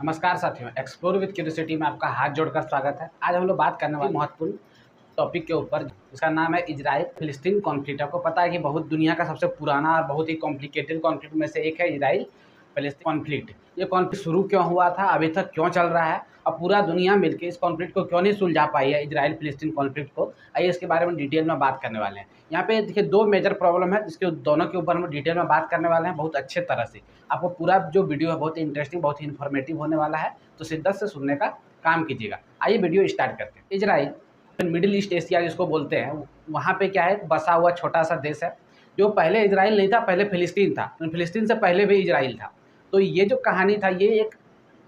नमस्कार साथियों, explore with curiosity में आपका हाथ जोड़कर स्वागत है। आज हम लोग बात करने वाले महत्वपूर्ण टॉपिक के ऊपर, जिसका नाम है इजराइल फिलिस्तीन कॉन्फ्लिक्ट। आपको पता है कि बहुत दुनिया का सबसे पुराना और बहुत ही कॉम्प्लिकेटेड कॉन्फ्लिक्ट में से एक है इजराइल फिलिस्तीन कॉन्फ्लिक्ट। ये कॉन्फ्लिक्ट शुरू क्यों हुआ था, अभी तक क्यों चल रहा है और पूरा दुनिया मिलकर इस कॉन्फ्लिक्ट को क्यों नहीं सुलझा पाई है, इजराइल फिलिस्तीन कॉन्फ्लिक्ट को। आइए इसके बारे में डिटेल में बात करने वाले हैं। यहाँ पे देखिए दो मेजर प्रॉब्लम है, जिसके दोनों के ऊपर हम डिटेल में बात करने वाले हैं बहुत अच्छे तरह से। आपको पूरा जो वीडियो है बहुत ही इंटरेस्टिंग, बहुत ही इन्फॉर्मेटिव होने वाला है, तो शिद्दत से सुनने का काम कीजिएगा। आइए वीडियो स्टार्ट करते हैं। इजराइल मिडिल ईस्ट एशिया जिसको बोलते हैं, वहाँ पे क्या है, बसा हुआ छोटा सा देश है, जो पहले इजराइल नहीं था, पहले फिलिस्तीन था। फिलिस्तीन से पहले भी इजराइल था। तो ये जो कहानी था, ये एक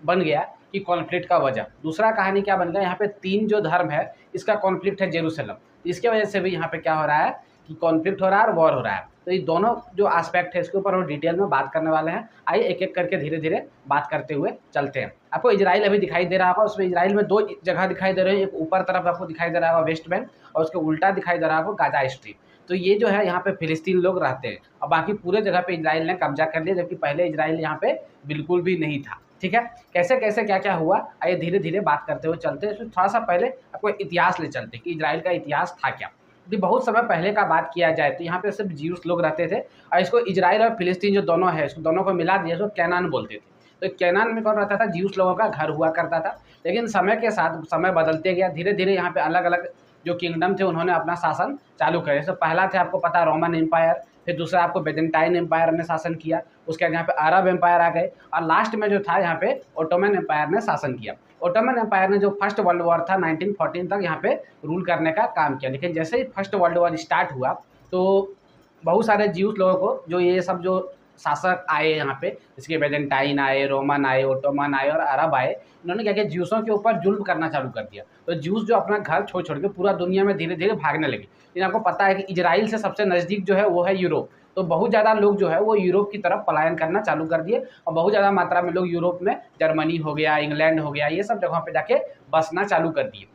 बन गया कि कॉन्फ्लिक्ट का वजह। दूसरा कहानी क्या बन गया, यहाँ पे तीन जो धर्म है, इसका कॉन्फ्लिक्ट है जेरूसलम। इसके वजह से भी यहाँ पे क्या हो रहा है कि कॉन्फ्लिक्ट हो रहा है और वॉर हो रहा है। तो ये दोनों जो एस्पेक्ट है, इसके ऊपर हम डिटेल में बात करने वाले हैं। आइए एक एक करके धीरे धीरे बात करते हुए चलते हैं। आपको इजराइल अभी दिखाई दे रहा होगा, उसमें इजराइल में दो जगह दिखाई दे रहे हैं। एक ऊपर तरफ आपको दिखाई दे रहा होगा वेस्ट बैंक, और उसके उल्टा दिखाई दे रहा होगा गाजा स्ट्रिप। तो ये जो है यहाँ पे फिलिस्तीन लोग रहते हैं, और बाकी पूरे जगह पे इजराइल ने कब्जा कर लिया, जबकि पहले इजराइल यहाँ पे बिल्कुल भी नहीं था। ठीक है, कैसे कैसे क्या क्या हुआ, आइए धीरे धीरे बात करते हुए चलते हैं। इसमें थोड़ा सा पहले आपको इतिहास ले चलते कि इजराइल का इतिहास था क्या। यदि बहुत समय पहले का बात किया जाए तो यहाँ पे सिर्फ ज्यूस लोग रहते थे, और इसको इजराइल और फिलिस्तीन जो दोनों है, इसको दोनों को मिला दिया, इसको कैनान बोलते थे। तो कैनान में कौन रहता था, ज्यूस लोगों का घर हुआ करता था। लेकिन समय के साथ समय बदलते गया, धीरे धीरे यहाँ पे अलग अलग जो किंगडम थे उन्होंने अपना शासन चालू किया। जैसे पहला थे आपको पता रोमन एम्पायर, फिर दूसरा आपको बेजेंटाइन एम्पायर ने शासन किया, उसके बाद यहाँ पे अरब एम्पायर आ गए, और लास्ट में जो था यहाँ पे ओटोमन एम्पायर ने शासन किया। ओटोमन एम्पायर ने जो फर्स्ट वर्ल्ड वॉर था 1914 तक यहाँ पे रूल करने का काम किया। लेकिन जैसे ही फर्स्ट वर्ल्ड वॉर स्टार्ट हुआ, तो बहुत सारे ज्यूस लोगों को, जो ये सब जो शासक आए यहाँ पे, इसके बेजेंटाइन आए, रोमन आए, ओटोमन आए और अरब आए, इन्होंने क्या किया, ज्यूसों के ऊपर जुल्म करना चालू कर दिया। तो ज्यूस जो अपना घर छोड़ छोड़ के पूरा दुनिया में धीरे धीरे भागने लगे। लेकिन आपको पता है कि इजराइल से सबसे नज़दीक जो है वो है यूरोप। तो बहुत ज़्यादा लोग जो है वो यूरोप की तरफ पलायन करना चालू कर दिए, और बहुत ज़्यादा मात्रा में लोग यूरोप में, जर्मनी हो गया, इंग्लैंड हो गया, ये सब जगहों पे जाके बसना चालू कर दिए।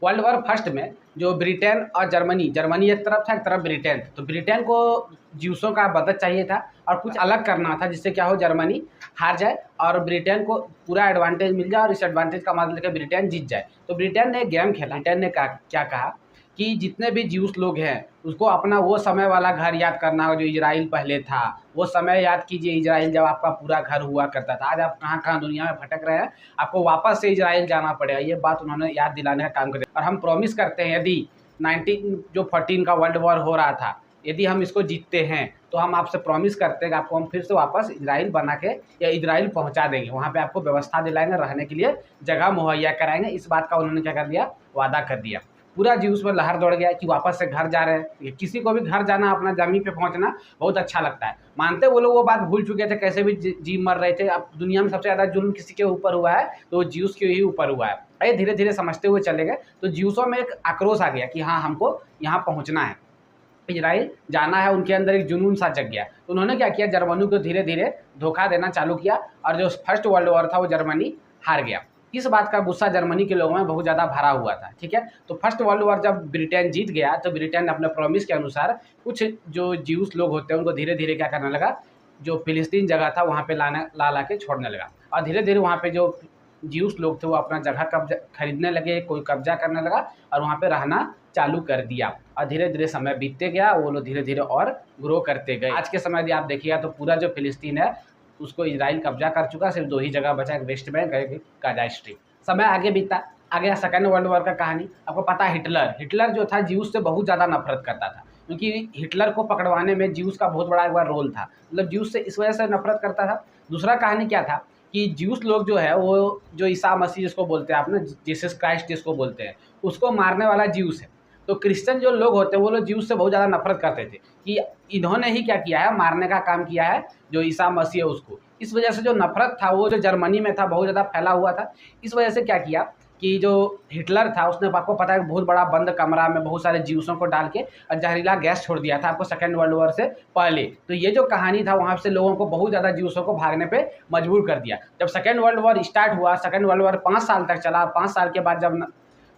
वर्ल्ड वॉर फर्स्ट में जो ब्रिटेन और जर्मनी एक तरफ था, एक तरफ ब्रिटेन था। तो ब्रिटेन को ज्यूसों का मदद चाहिए था और कुछ अलग करना था, जिससे क्या हो, जर्मनी हार जाए और ब्रिटेन को पूरा एडवांटेज मिल जाए, और इस एडवांटेज का मतलब लेकर ब्रिटेन जीत जाए। तो ब्रिटेन ने एक गेम खेला। ब्रिटेन ने क्या कहा कि जितने भी ज्यूस लोग हैं उसको अपना वो समय वाला घर याद करना हो जो इजराइल पहले था। वो समय याद कीजिए, इजराइल जब आपका पूरा घर हुआ करता था। आज आप कहाँ कहाँ दुनिया में भटक रहे हैं, आपको वापस से इजराइल जाना पड़ेगा। ये बात उन्होंने याद दिलाने का काम कर दिया। और हम प्रॉमिस करते हैं, यदि 1914 का वर्ल्ड वॉर हो रहा था, यदि हम इसको जीतते हैं तो हम आपसे प्रॉमिस करते हैं कि आपको हम फिर से वापस इजराइल बना के या इजराइल पहुंचा देंगे। वहाँ पे आपको व्यवस्था दिलाएंगे, रहने के लिए जगह मुहैया कराएंगे। इस बात का उन्होंने क्या कर दिया, वादा कर दिया। पूरा ज्यूस में लहर दौड़ गया कि वापस से घर जा रहे हैं। किसी को भी घर जाना, अपना जमीन पे पहुंचना बहुत अच्छा लगता है। मानते वो लोग वो बात भूल चुके थे, कैसे भी जी मर रहे थे। अब दुनिया में सबसे ज़्यादा जुल्म किसी के ऊपर हुआ है तो वो ज्यूस के ही ऊपर हुआ है। अरे धीरे धीरे समझते हुए चले गए, तो ज्यूसों में एक आक्रोश आ गया कि हाँ, हमको यहाँ पहुँचना है, इजराइल जाना है। उनके अंदर एक जुनून सा जग गया। तो उन्होंने क्या किया, जर्मनी को धीरे धीरे धोखा देना चालू किया, और जो फर्स्ट वर्ल्ड वॉर था वो जर्मनी हार गया। इस बात का गुस्सा जर्मनी के लोगों में बहुत ज़्यादा भरा हुआ था। ठीक है, तो फर्स्ट वर्ल्ड वॉर जब ब्रिटेन जीत गया, तो ब्रिटेन अपने प्रॉमिस के अनुसार कुछ जो ज्यूस लोग होते हैं उनको धीरे धीरे क्या करने लगा, जो फिलिस्तीन जगह था वहाँ पे ला के छोड़ने लगा। और धीरे धीरे वहाँ पे जो ज्यूस लोग थे वो अपना जगह कब्जा खरीदने लगे, कोई कब्जा करने लगा और वहाँ पे रहना चालू कर दिया। और धीरे धीरे समय बीतते गया, वो लोग धीरे धीरे और ग्रो करते गए। आज के समय यदि आप देखिएगा तो पूरा जो फिलिस्तीन है उसको इजराइल कब्जा कर चुका। सिर्फ दो ही जगह बचा, एक वेस्ट बैंक, एक गाजा स्ट्रिप। समय आगे बीता, आगे सेकेंड वर्ल्ड वॉर का कहानी। आपको पता है हिटलर जो था ज्यूस से बहुत ज़्यादा नफरत करता था, क्योंकि हिटलर को पकड़वाने में ज्यूस का बहुत बड़ा एक बार रोल था। मतलब ज्यूस से इस वजह से नफरत करता था। दूसरा कहानी क्या था कि ज्यूस लोग जो है, वो जो ईसा मसीह जिसको बोलते हैं आप ना, जीसस क्राइस्ट जिसको बोलते हैं, उसको मारने वाला ज्यूस है। तो क्रिश्चियन जो लोग होते हैं वो लोग ज्यूस से बहुत ज़्यादा नफरत करते थे कि इन्होंने ही क्या किया है, मारने का काम किया है जो ईसा मसीह है उसको। इस वजह से जो नफरत था वो जो जर्मनी में था बहुत ज़्यादा फैला हुआ था। इस वजह से क्या किया कि जो हिटलर था उसने, आपको पता है, बहुत बड़ा बंद कमरा में बहुत सारे ज्यूसों को डाल के और जहरीला गैस छोड़ दिया था आपको सेकेंड वर्ल्ड वॉर से पहले। तो ये जो कहानी था वहाँ से लोगों को बहुत ज़्यादा ज्यूसों को भागने पे मजबूर कर दिया। जब सेकेंड वर्ल्ड वॉर स्टार्ट हुआ, सेकेंड वर्ल्ड वॉर 5 साल तक चला। 5 साल के बाद जब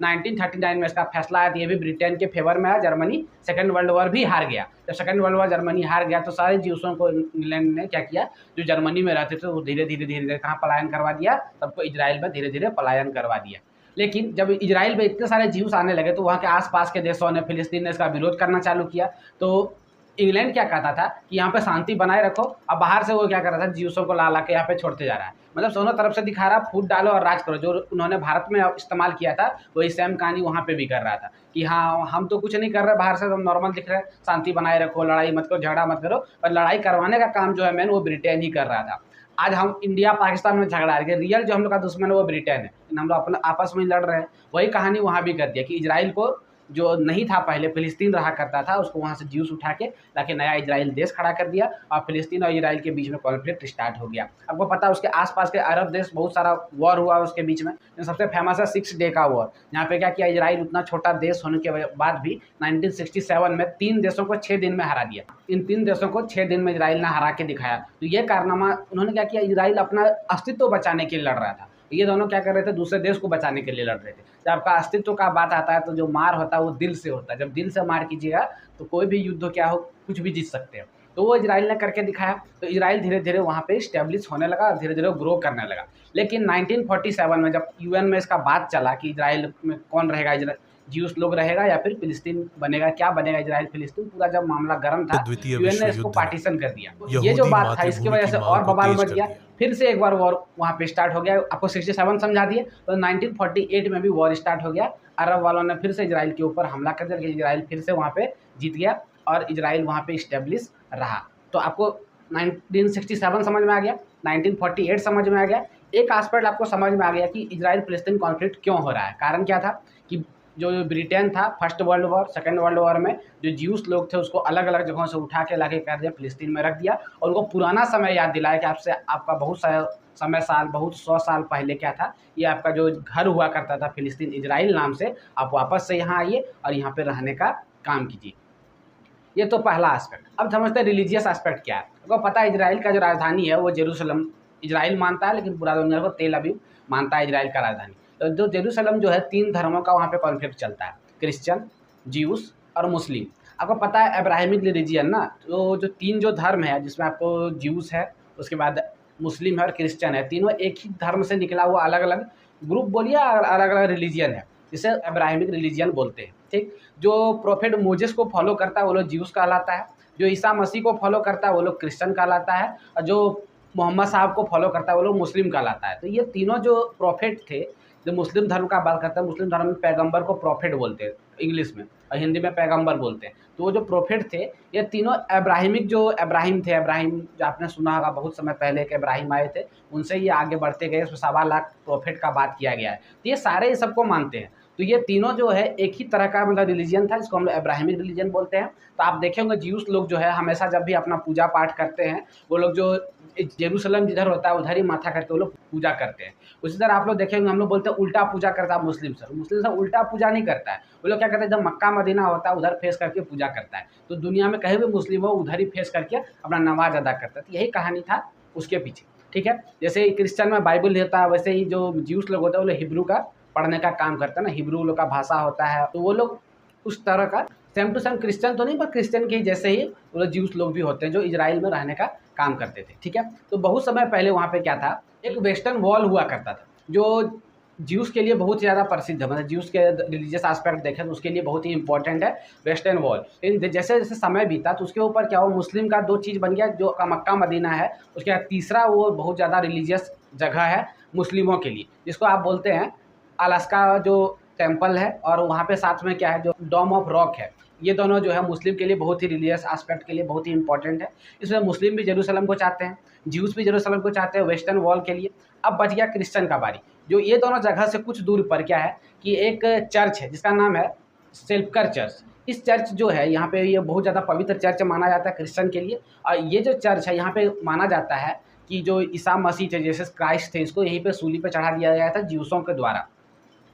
1939 में इसका फैसला आया, ये भी ब्रिटेन के फेवर में आया। जर्मनी सेकेंड वर्ल्ड वॉर भी हार गया। जब सेकेंड वर्ल्ड वॉर जर्मनी हार गया तो सारे ज्यूसों को इंग्लैंड ने क्या किया, जो जर्मनी में रहते थे वो धीरे धीरे कहाँ पलायन करवा दिया, सबको इजराइल में धीरे धीरे पलायन करवा दिया। लेकिन जब इजराइल में इतने सारे ज्यूस आने लगे तो वहाँ के आसपास के देशों ने, फिलिस्तीन ने इसका विरोध करना चालू किया। तो इंग्लैंड क्या कहता था कि यहाँ पे शांति बनाए रखो, अब बाहर से वो क्या कर रहा था, ज्यूसों को ला के यहाँ पे छोड़ते जा रहा है। मतलब दोनों तरफ से दिखा रहा, फूट डालो और राज करो। जो उन्होंने भारत में इस्तेमाल किया था वही सेम कहानी वहाँ पे भी कर रहा था कि हाँ हम तो कुछ नहीं कर रहे, बाहर से तो नॉर्मल दिख रहे हैं, शांति बनाए रखो, लड़ाई मत करो, झगड़ा मत करो। पर लड़ाई करवाने का काम जो है मेन वो ब्रिटेन ही कर रहा था। आज हम इंडिया पाकिस्तान में झगड़ा रहे, रियल जो हम लोग का दुश्मन है वो ब्रिटेन है, हम लोग अपना आपस में लड़ रहे हैं। वही कहानी वहाँ भी कर दिया कि इजराइल को जो नहीं था पहले, फिलिस्तीन रहा करता था, उसको वहाँ से ज्यूस उठा के लाके नया इजराइल देश खड़ा कर दिया और फिलिस्तीन और इजराइल के बीच में कॉन्फ्लिक्ट स्टार्ट हो गया। आपको पता है उसके आसपास के अरब देश बहुत सारा वॉर हुआ उसके बीच में। सबसे फेमस है 6 डे का वॉर। यहाँ पे क्या किया, इजराइल उतना छोटा देश होने के बाद भी 1967 में 3 देशों को 6 दिन में हरा दिया। इन 3 देशों को 6 दिन में इजराइल ने हरा के दिखाया। तो ये कारनामा उन्होंने क्या किया, इजराइल अपना अस्तित्व बचाने के लिए लड़ रहा था, ये दोनों क्या कर रहे थे, दूसरे देश को बचाने के लिए लड़ रहे थे। जब आपका अस्तित्व का बात आता है तो जो मार होता है वो दिल से होता है। जब दिल से मार कीजिएगा तो कोई भी युद्ध क्या हो, कुछ भी जीत सकते हैं। तो वो इजराइल ने करके दिखाया। तो इजराइल धीरे धीरे वहाँ पे इस्टेब्लिश होने लगा और धीरे धीरे ग्रो करने लगा। लेकिन 1947 में जब यूएन में इसका बात चला कि इजराइल में कौन रहेगा, ज्यूस लोग रहेगा या फिर फिलिस्तीन बनेगा, क्या बनेगा इजराइल फिलिस्तीन, पूरा जब मामला गर्म था यूएन ने इसको पार्टीशन कर दिया। ये जो बात था इसकी वजह से और बवाल मच गया। फिर से एक बार वॉर वहाँ पे स्टार्ट हो गया। आपको 67 समझा दिए, तो 1948 में भी वॉर स्टार्ट हो गया। अरब वालों ने फिर से इजराइल के ऊपर हमला कर दिया, इजराइल फिर से वहाँ पे जीत गया और इजराइल वहाँ पे इस्टेब्लिश रहा। तो आपको 1967 समझ में आ गया, 1948 समझ में आ गया। एक एस्पेक्ट आपको समझ में आ गया कि इजराइल फिलिस्तीन कॉन्फ्लिक्ट क्यों हो रहा है। कारण क्या था कि जो ब्रिटेन था first world war, second world war में जो ज्यूस लोग थे उसको अलग अलग जगहों से उठा के लाके कर दिया, फिलिस्तीन में रख दिया और उनको पुराना समय याद दिलाया कि आपसे आपका बहुत समय साल, बहुत 100 साल पहले क्या था, ये आपका जो घर हुआ करता था फिलिस्तीन इजराइल नाम से, आप वापस से यहाँ आइए और यहाँ पे रहने का काम कीजिए। ये तो पहला एस्पेक्ट। अब समझते हैं रिलीजियस एस्पेक्ट क्या है। आपको पता है इजराइल का जो राजधानी है वो जेरूसलम इजराइल मानता है, लेकिन पूरा दुनिया को तेल अवीव मानता है इजराइल का राजधानी। तो जो जेरूसलम जो है 3 धर्मों का वहाँ पे कॉन्फ्लिक्ट चलता है, क्रिश्चियन, ज्यूस और मुस्लिम। आपको पता है अब्राहमिक रिलीजियन ना, तो जो 3 जो धर्म है जिसमें आपको ज्यूस है, उसके बाद मुस्लिम है और क्रिश्चियन है, तीनों एक ही धर्म से निकला हुआ अलग अलग ग्रुप बोलिए अलग अलग रिलीजियन है, जिसे अब्राहमिक रिलीजियन बोलते हैं। ठीक, जो प्रोफेट मोजेस को फॉलो करता है वो लोग ज्यूस कहलाता है, जो ईसा मसीह को फॉलो करता है वो लोग क्रिश्चियन कहलाता है, और जो मोहम्मद साहब को फॉलो करता है वो लोग मुस्लिम कहलाता है। तो ये तीनों जो प्रोफेट थे, जो मुस्लिम धर्म का बात करता है, मुस्लिम धर्म में पैगंबर को प्रॉफिट बोलते हैं इंग्लिश में और हिंदी में पैगंबर बोलते हैं। तो वो जो प्रोफेट थे ये तीनों अब्राहमिक, जो अब्राहिम थे, अब्राहिम जो आपने सुना होगा बहुत समय पहले के अब्राहिम आए थे, उनसे ये आगे बढ़ते गए, इसमें 1.25 लाख प्रोफेट का बात किया गया है। तो ये सारे सबको मानते हैं। तो ये तीनों जो है एक ही तरह का मतलब रिलीजन था, जिसको हम लोग अब्राहमिक रिलीजन बोलते हैं। तो आप देखे होंगे ज्यूस लोग जो है हमेशा जब भी अपना पूजा पाठ करते हैं, वो लोग जो जेरूसलम जिधर होता है उधर ही माथा करके वो लोग पूजा करते हैं। उसी तरह आप लोग देखेंगे हम लोग बोलते हैं उल्टा पूजा करता है मुस्लिम सर उल्टा पूजा नहीं करता है। वो लोग क्या करते हैं, जब मक्का मदीना होता है उधर फेस करके पूजा करता है। तो दुनिया में कहीं भी मुस्लिम हो उधर ही फेस करके अपना नमाज अदा करता है। तो यही कहानी था उसके पीछे। ठीक है, जैसे क्रिश्चियन में बाइबल होता है, वैसे ही जो ज्यूस लोग होते हैं वो लोग हिब्रू का पढ़ने का काम करता है ना, हिब्रू लोग का भाषा होता है। तो वो लोग उस तरह का सेम टू सेम क्रिश्चियन तो नहीं, पर क्रिश्चियन के जैसे ही वो लोग ज्यूस लोग भी होते हैं जो इजराइल में रहने का काम करते थे। ठीक है, तो बहुत समय पहले वहाँ पे क्या था, एक वेस्टर्न वॉल हुआ करता था जो ज्यूस के लिए बहुत ज़्यादा प्रसिद्ध है। मतलब ज्यूस के रिलीजियस एस्पेक्ट देखें तो उसके लिए बहुत ही इंपॉर्टेंट है वेस्टर्न वॉल। लेकिन जैसे जैसे समय बीता तो उसके ऊपर क्या हुआ, मुस्लिम का 2 चीज़ बन गया, जो मक्का मदीना है, उसके बाद तीसरा वो बहुत ज़्यादा रिलीजियस जगह है मुस्लिमों के लिए, जिसको आप बोलते हैं अलास्का जो टेम्पल है, और वहाँ पे साथ में क्या है जो डोम ऑफ रॉक है। ये दोनों जो है मुस्लिम के लिए बहुत ही रिलीजियस एस्पेक्ट के लिए बहुत ही इंपॉर्टेंट है। इसमें मुस्लिम भी जेरूसलम को चाहते हैं, ज्यूस भी जेरूसलम को चाहते हैं वेस्टर्न वॉल के लिए। अब बच गया क्रिश्चियन का बारी, जो ये दोनों जगह से कुछ दूर पर क्या है कि एक चर्च है जिसका नाम है सेल्फकर चर्च। इस चर्च जो है यहाँ पे ये बहुत ज़्यादा पवित्र चर्च माना जाता है क्रिश्चियन के लिए। और ये जो चर्च है यहाँ पे माना जाता है कि जो ईसा मसीह थे, जीसस क्राइस्ट थे, इसको यहीं पे सूली पे चढ़ा दिया गया था ज्यूसों के द्वारा।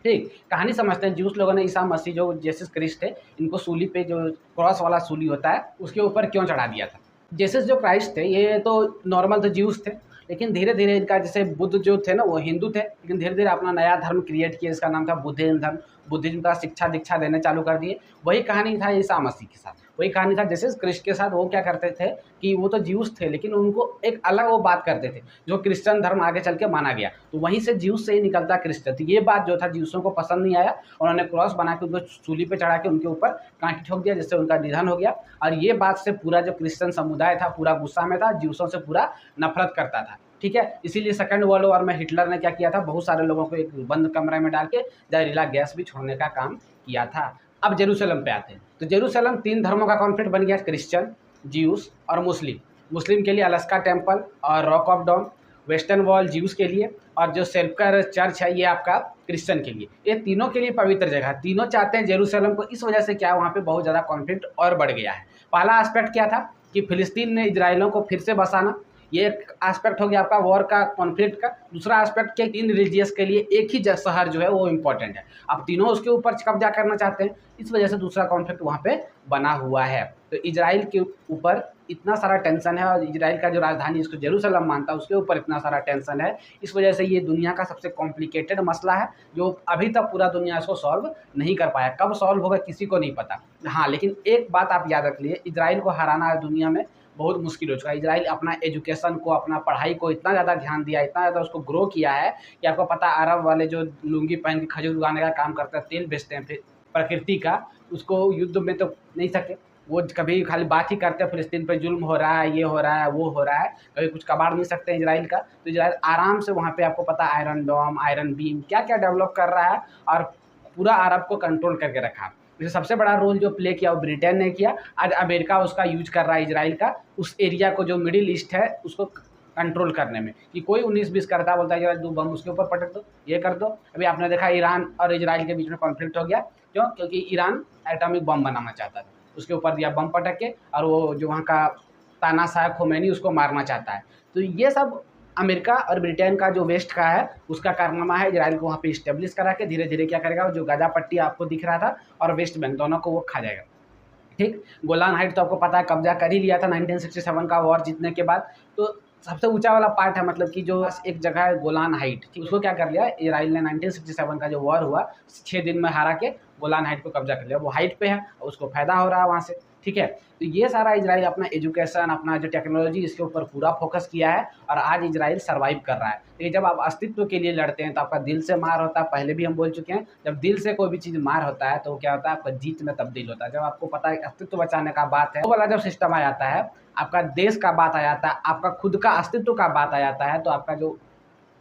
ठीक, कहानी समझते हैं, ज्यूस लोगों ने ईसा मसीह जो जीसस क्राइस्ट थे इनको सूली पे, जो क्रॉस वाला सूली होता है, उसके ऊपर क्यों चढ़ा दिया था। जीसस जो क्राइस्ट थे ये तो नॉर्मल तो ज्यूस थे, लेकिन धीरे धीरे इनका, जैसे बुद्ध जो थे ना वो हिंदू थे, लेकिन धीरे धीरे अपना नया धर्म क्रिएट किया, इसका नाम था बुद्धिज्म धर्म। बुद्धिज्म का शिक्षा दीक्षा देने चालू कर दिए। वही कहानी था ईसा मसीह के साथ, वही कहानी था जैसे क्रिस्ट के साथ। वो क्या करते थे कि वो तो ज्यूस थे, लेकिन उनको एक अलग वो बात करते थे जो क्रिश्चियन धर्म आगे चल के माना गया, तो वहीं से ज्यूस से ही निकलता क्रिश्चियन। तो ये बात जो था ज्यूसों को पसंद नहीं आया, उन्होंने क्रॉस बना के उनको सूली पे चढ़ा के उनके ऊपर कांटे ठोक दिया, जिससे उनका निधन हो गया। और ये बात से पूरा जो क्रिश्चियन समुदाय था पूरा गुस्सा में था, ज्यूसों से पूरा नफरत करता था। ठीक है, इसीलिए सेकंड वर्ल्ड वॉर में हिटलर ने क्या किया था, बहुत सारे लोगों को एक बंद कमरे में डाल के जहरीला गैस भी छोड़ने का काम किया था। अब जेरूसलम पे आते हैं, तो जेरूसलम 3 धर्मों का कॉन्फ्लिक्ट बन गया, क्रिश्चियन, ज्यूस और मुस्लिम। मुस्लिम के लिए अलास्का टेम्पल और rock of dome, western wall Jews के लिए, और जो सेल्फकर चर्च है ये आपका क्रिश्चियन के लिए। ये तीनों के लिए पवित्र जगह, तीनों चाहते हैं जेरूसलम को। इस वजह से क्या है, वहाँ पे बहुत ज़्यादा कॉन्फ्लिक्ट और बढ़ गया है। पहला एस्पेक्ट क्या था कि फिलिस्तीन ने इजराइलों को फिर से बसाना, ये एक एस्पेक्ट हो गया आपका वॉर का, कॉन्फ्लिक्ट का। दूसरा एस्पेक्ट क्या, इन रिलीजियस के लिए एक ही शहर जो है वो इम्पोर्टेंट है। अब तीनों उसके ऊपर कब्जा करना चाहते हैं, इस वजह से दूसरा कॉन्फ्लिक्ट वहाँ पे बना हुआ है। तो इजराइल के ऊपर इतना सारा टेंशन है, और इजराइल का जो राजधानी जिसको जेरूसलम मानता है उसके ऊपर इतना सारा टेंशन है। इस वजह से ये दुनिया का सबसे कॉम्प्लिकेटेड मसला है, जो अभी तक पूरा दुनिया इसको सॉल्व नहीं कर पाया। कब सॉल्व होगा किसी को नहीं पता। हाँ, लेकिन एक बात आप याद रख लीजिए, इजराइल को हराना दुनिया में बहुत मुश्किल हो चुका है। इजराइल अपना एजुकेशन को, अपना पढ़ाई को इतना ज़्यादा ध्यान दिया, इतना ज़्यादा उसको ग्रो किया है कि आपको पता है अरब वाले जो लुंगी पहन के खजूर उगाने का काम करते हैं, तेल बेचते हैं फिर प्रकृति का, उसको युद्ध में तो नहीं सके। वो कभी खाली बात ही करते हैं फिलिस्तीन पे जुल्म हो रहा है, ये हो रहा है, वो हो रहा है, कभी कुछ कबाड़ नहीं सकते हैं इजराइल का। तो इजराइल आराम से वहाँ पे आपको पता है आयरन डोम, आयरन बीम, क्या क्या डेवलप कर रहा है, और पूरा अरब को कंट्रोल करके रखा। जैसे सबसे बड़ा रोल जो प्ले किया वो ब्रिटेन ने किया। आज अमेरिका उसका यूज कर रहा है, इजराइल का, उस एरिया को जो मिडिल ईस्ट है उसको कंट्रोल करने में। कि कोई 19-20 करता है, बोलता है कि 2 बम उसके ऊपर पटक दो, ये कर दो। अभी आपने देखा ईरान और इजराइल के बीच में कॉन्फ्लिक्ट हो गया, क्यों? क्योंकि ईरान एटॉमिक बम बनाना चाहता था, उसके ऊपर दिया बम पटक के, और वो जो वहाँ का तानाशाह खोमेनी उसको मारना चाहता है। तो ये सब अमेरिका और ब्रिटेन का जो वेस्ट का है उसका कारनामा है। इजराइल को वहाँ पे इस्टेब्लिश करा के धीरे धीरे क्या करेगा, जो गाजा पट्टी आपको दिख रहा था और वेस्ट बैंक, दोनों को वो खा जाएगा। ठीक, गोलान हाइट तो आपको पता है कब्जा कर ही लिया था 1967 का वॉर जीतने के बाद। तो सबसे ऊंचा वाला पार्ट है, मतलब कि जो एक जगह है गोलान हाइट, ठीक, उसको क्या कर लिया इजराइल ने 1967 का जो वॉर हुआ 6 दिन में हारा के गोलान हाइट को कब्जा कर लिया। वो हाइट पे है और उसको फायदा हो रहा है वहाँ से। ठीक है, तो ये सारा इजराइल अपना एजुकेशन, अपना जो टेक्नोलॉजी, इसके ऊपर पूरा फोकस किया है, और आज इजराइल सर्वाइव कर रहा है। तो जब आप अस्तित्व के लिए लड़ते हैं तो आपका दिल से मार होता है, पहले भी हम बोल चुके हैं। जब दिल से कोई भी चीज़ मार होता है तो क्या होता है, आपका जीत में तब्दील होता है। जब आपको पता है अस्तित्व बचाने का बात है, वो वाला जब सिस्टम आ जाता है, आपका देश का बात आ जाता है, आपका खुद का अस्तित्व का बात आ जाता है, तो आपका जो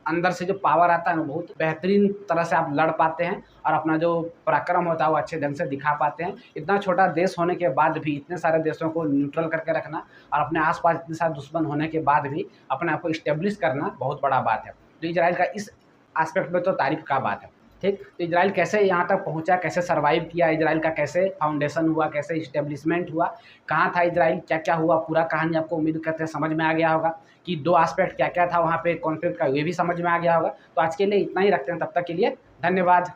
अंदर से जो पावर आता है ना, बहुत बेहतरीन तरह से आप लड़ पाते हैं, और अपना जो पराक्रम होता है वो अच्छे ढंग से दिखा पाते हैं। इतना छोटा देश होने के बाद भी इतने सारे देशों को न्यूट्रल करके रखना, और अपने आसपास इतने सारे दुश्मन होने के बाद भी अपने आप को इस्टेब्लिश करना बहुत बड़ा बात है। तो इजराइल का इस एस्पेक्ट में तो तारीफ का बात है। ठीक, तो इजराइल कैसे यहाँ तक पहुँचा, कैसे सर्वाइव किया, इजराइल का कैसे फाउंडेशन हुआ, कैसे इस्टेब्लिशमेंट हुआ, कहाँ था इजराइल, क्या क्या हुआ, पूरा कहानी आपको उम्मीद करते हैं समझ में आ गया होगा। कि 2 एस्पेक्ट क्या क्या था वहाँ पे कॉन्फ्लिक्ट का, ये भी समझ में आ गया होगा। तो आज के लिए इतना ही रखते हैं, तब तक के लिए धन्यवाद।